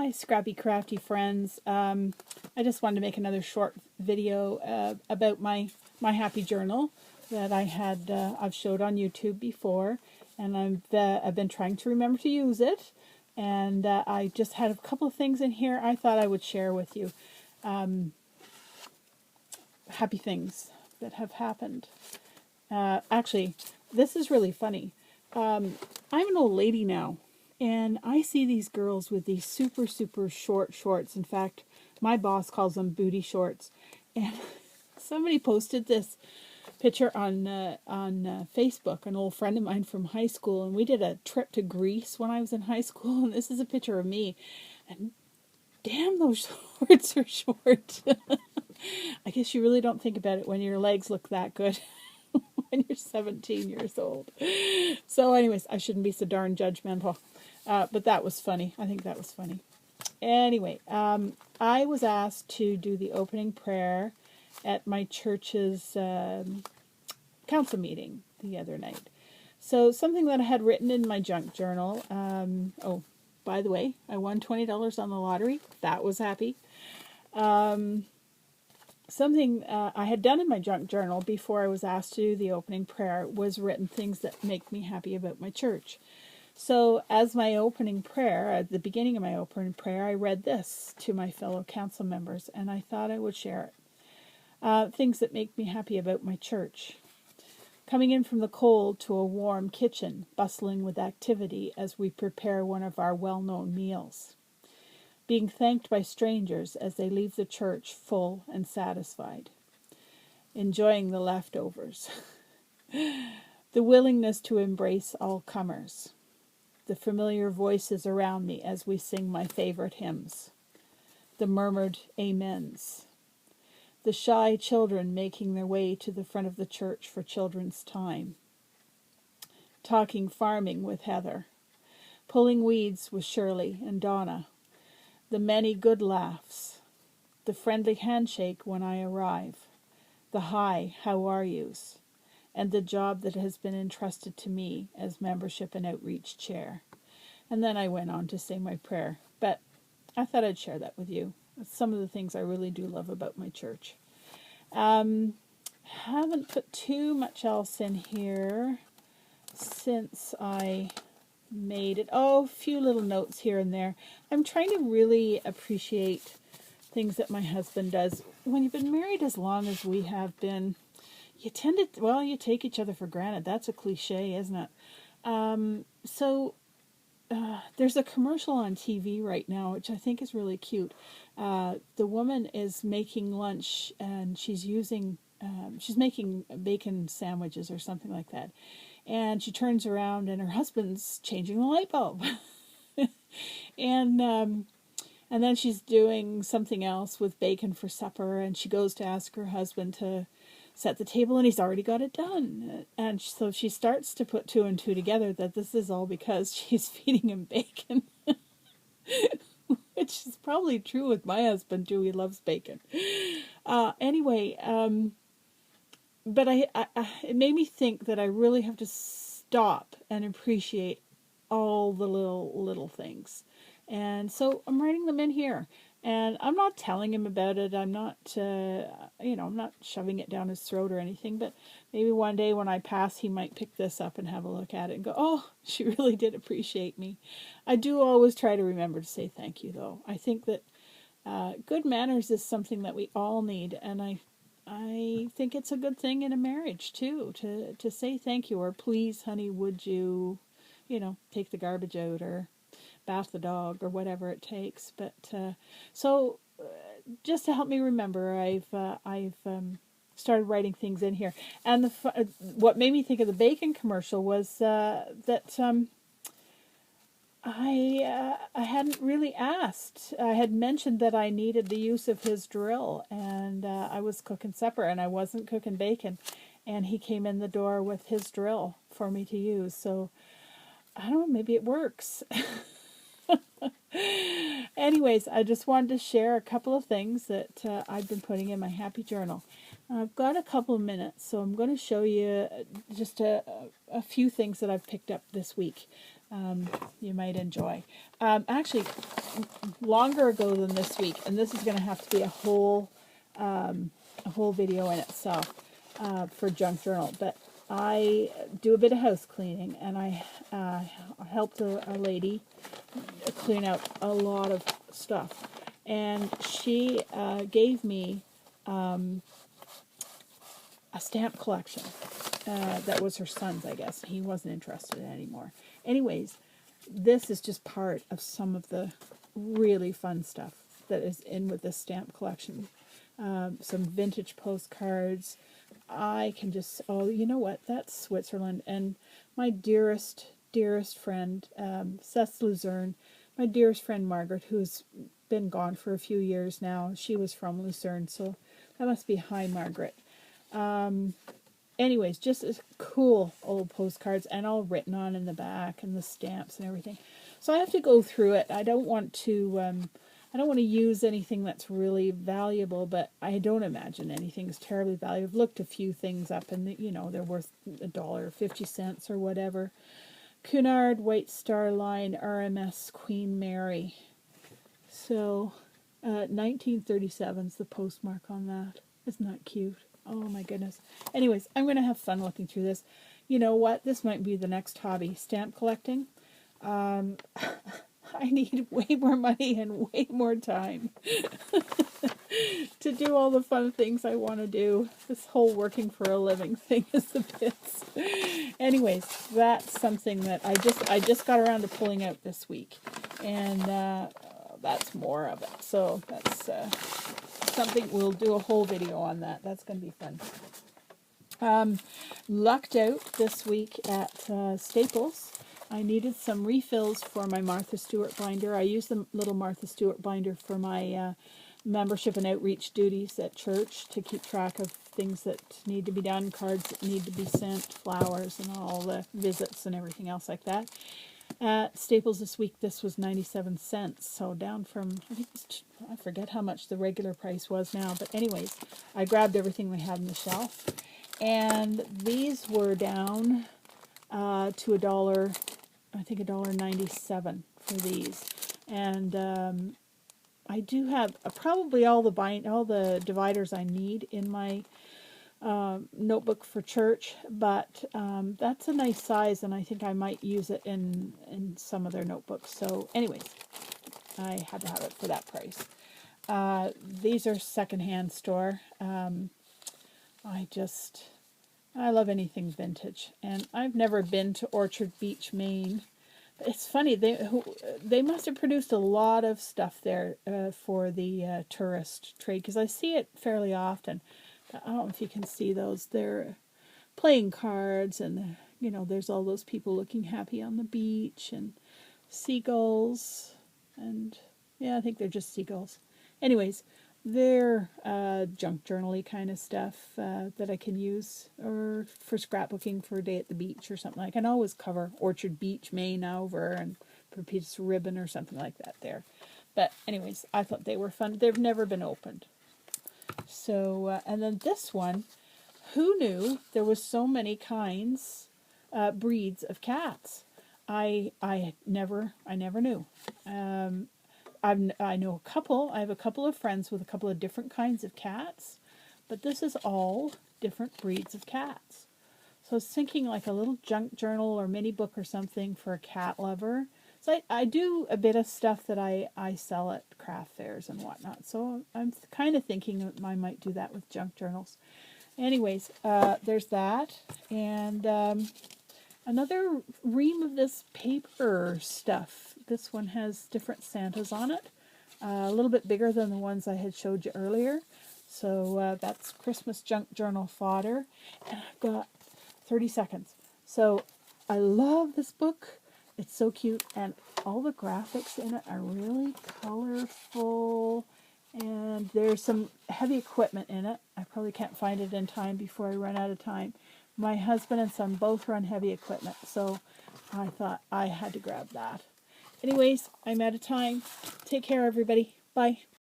Hi, scrappy crafty friends. I just wanted to make another short video about my happy journal that I've showed on YouTube before, and I've been trying to remember to use it, and I just had a couple of things in here I thought I would share with you. Happy things that have happened. Actually, this is really funny. I'm an old lady now. And I see these girls with these super, super short shorts. In fact, my boss calls them booty shorts. And somebody posted this picture on Facebook, an old friend of mine from high school. And we did a trip to Greece when I was in high school. And this is a picture of me. And damn, those shorts are short. I guess you really don't think about it when your legs look that good. When you're 17 years old. So anyways, I shouldn't be so darn judgmental. But that was funny. I think that was funny. Anyway, I was asked to do the opening prayer at my church's council meeting the other night. So something that I had written in my junk journal. Oh, by the way, I won $20 on the lottery. That was happy. Something I had done in my junk journal before I was asked to do the opening prayer was written things that make me happy about my church. So as my opening prayer, at the beginning of my opening prayer, I read this to my fellow council members, and I thought I would share it. Things that make me happy about my church. Coming in from the cold to a warm kitchen, bustling with activity as we prepare one of our well-known meals. Being thanked by strangers as they leave the church full and satisfied. Enjoying the leftovers. The willingness to embrace all comers. The familiar voices around me as we sing my favorite hymns. The murmured amens. The shy children making their way to the front of the church for children's time. Talking farming with Heather. Pulling weeds with Shirley and Donna. The many good laughs, the friendly handshake when I arrive, the hi, how are yous, and the job that has been entrusted to me as membership and outreach chair. And then I went on to say my prayer, but I thought I'd share that with you. That's some of the things I really do love about my church. Haven't put too much else in here since I made it. Oh, a few little notes here and there. I'm trying to really appreciate things that my husband does. When you've been married as long as we have been, you tend to, well, you take each other for granted. That's a cliche, isn't it? There's a commercial on TV right now, which I think is really cute. The woman is making lunch, and she's making bacon sandwiches or something like that. And she turns around and her husband's changing the light bulb. and then she's doing something else with bacon for supper, and she goes to ask her husband to set the table, and he's already got it done. And so she starts to put two and two together that this is all because she's feeding him bacon. Which is probably true with my husband too. He loves bacon. Anyway, but it made me think that I really have to stop and appreciate all the little things. And so I'm writing them in here. And I'm not telling him about it. I'm not, I'm not shoving it down his throat or anything. But maybe one day when I pass, he might pick this up and have a look at it and go, oh, she really did appreciate me. I do always try to remember to say thank you, though. I think that good manners is something that we all need. And I think it's a good thing in a marriage, too, to say thank you. Or please, honey, would you, take the garbage out, or bath the dog, or whatever it takes. But just to help me remember, I've started writing things in here. And what made me think of the bacon commercial was that I hadn't really asked. I had mentioned that I needed the use of his drill, and I was cooking supper, and I wasn't cooking bacon, and he came in the door with his drill for me to use. So I don't know, maybe it works. Anyways, I just wanted to share a couple of things that I've been putting in my happy journal. I've got a couple of minutes, so I'm going to show you just a few things that I've picked up this week. you might enjoy. Actually, longer ago than this week, and this is going to have to be a whole video in itself for Junk Journal, but I do a bit of house cleaning, and I helped a lady clean out a lot of stuff, and she gave me a stamp collection that was her son's, I guess. He wasn't interested in it anymore. Anyways, this is just part of some of the really fun stuff that is in with this stamp collection. Some vintage postcards. I can just, oh, you know what? That's Switzerland. And my dearest friend, Seth Luzerne, my dearest friend Margaret, who's been gone for a few years now. She was from Lucerne, so that must be hi, Margaret. Anyways, just as cool old postcards, and all written on in the back, and the stamps and everything. So I have to go through it. I don't want to use anything that's really valuable, but I don't imagine anything's terribly valuable. I've looked a few things up, and you know they're worth $1.50 or whatever. Cunard White Star Line RMS Queen Mary. So 1937 is the postmark on that. Isn't that cute? Oh my goodness. Anyways, I'm going to have fun looking through this. You know what? This might be the next hobby. Stamp collecting. I need way more money and way more time to do all the fun things I want to do. This whole working for a living thing is a bit... Anyways, that's something that I just got around to pulling out this week. And that's more of it. So that's... something, we'll do a whole video on that. That's going to be fun. Lucked out this week at Staples. I needed some refills for my Martha Stewart binder. I use the little Martha Stewart binder for my membership and outreach duties at church to keep track of things that need to be done, cards that need to be sent, flowers, and all the visits and everything else like that. At Staples this week, this was 97 cents, so down from, I forget how much the regular price was now, but anyways, I grabbed everything they had on the shelf, and these were down to $1, I think $1.97 for these, and I do have probably all the dividers I need in my notebook for church, but that's a nice size, and I think I might use it in some of their notebooks. So anyways, I had to have it for that price. These are secondhand store. I love anything vintage, and I've never been to Orchard Beach, Maine. It's funny, they must have produced a lot of stuff there for the tourist trade, because I see it fairly often. I don't know if you can see those. They're playing cards, and you know, there's all those people looking happy on the beach, and seagulls, and yeah, I think they're just seagulls. Anyways, they're junk journal-y kind of stuff that I can use, or for scrapbooking for a day at the beach or something. I can always cover Orchard Beach, Maine over, and put a piece of ribbon or something like that there. But anyways, I thought they were fun. They've never been opened. So, and then this one, who knew there was so many kinds, breeds of cats? I never knew. I know a couple. I have a couple of friends with a couple of different kinds of cats, but this is all different breeds of cats. So I was thinking like a little junk journal or mini book or something for a cat lover. So I do a bit of stuff that I sell at craft fairs and whatnot. So I'm kind of thinking that I might do that with junk journals. Anyways, there's that. And another ream of this paper stuff. This one has different Santas on it. A little bit bigger than the ones I had showed you earlier. So that's Christmas junk journal fodder. And I've got 30 seconds. So I love this book. It's so cute, and all the graphics in it are really colorful, and there's some heavy equipment in it. I probably can't find it in time before I run out of time. My husband and son both run heavy equipment, so I thought I had to grab that. Anyways, I'm out of time. Take care, everybody. Bye.